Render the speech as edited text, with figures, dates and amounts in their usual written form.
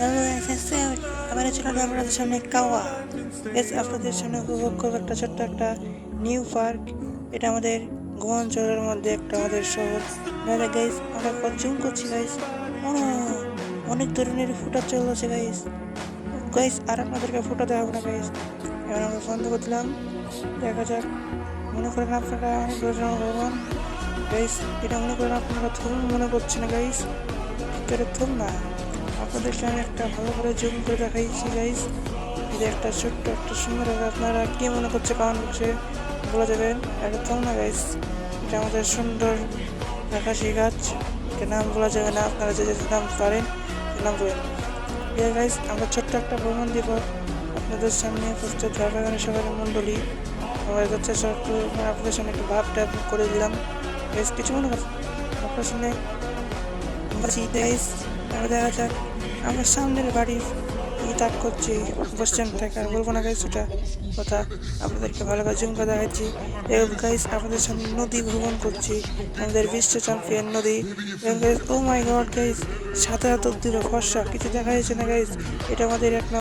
Hello আবার চলে এলাম আপনাদের সামনে কাওয়া আপনাদের সামনে উপভোগ করবো একটা ছোট্ট একটা নিউ পার্ক। এটা আমাদের গোয়া অঞ্চলের মধ্যে একটা আমাদের শহর। গাইস আমরা জুম করছি গাইস, অনেক ধরনের ফুটা চলছে গাইস। গাইস আর আপনাদেরকে ফুটা দেখাবো না গাইস, এবার আমরা বন্ধ করে দিলাম। দেখা যাক, মনে করেন আপনারা অনেক ধরনের ভ্রমণ গাইস, এটা মনে করেন আপনারা থুম মনে করছে না গাইস, ভিতরে থুম না। আপনাদের সামনে একটা ভালো করে জুম করে দেখাইছি গাইস, এটা একটা ছোট্ট একটা সুন্দর। আপনারা কি মনে করছে কমেন্ট বক্সে বলে দেবেন। এটা থুম না গাইস, এটা আমাদের সুন্দর আকাশি গাছ, এটা নাম বলা যাবে না, আপনারা যে যে নাম পারেন নাম বলেন। গাইস আমরা ছোট্ট একটা ভ্রমণ দিব আপনাদের সামনে, প্রস্তুত বাগানের সবার মণ্ডলী। আমরা যাচ্ছে আপনাদের সামনে একটু ভাবটা করে দিলাম গাইস, কিছু মনে করছেন আপনার সামনে গাইস। দেখা যাক, আমরা সামনের বাড়ির তাক করছি, বসছেন থেকে আর বলবো না গাইস, ওটা কথা আপনাদেরকে ভালো করে জুম করে দেখাচ্ছি। এবং গাইস আপনাদের সামনে নদী ভ্রমণ করছি, আমাদের বিশ্ব চ্যাম্পিয়ন নদী। এবং গাইস ও মাই গড গাইস, সাথে হাত দিল ফর্সা কিছু দেখা যাচ্ছে না গাইস, এটা আমাদের এক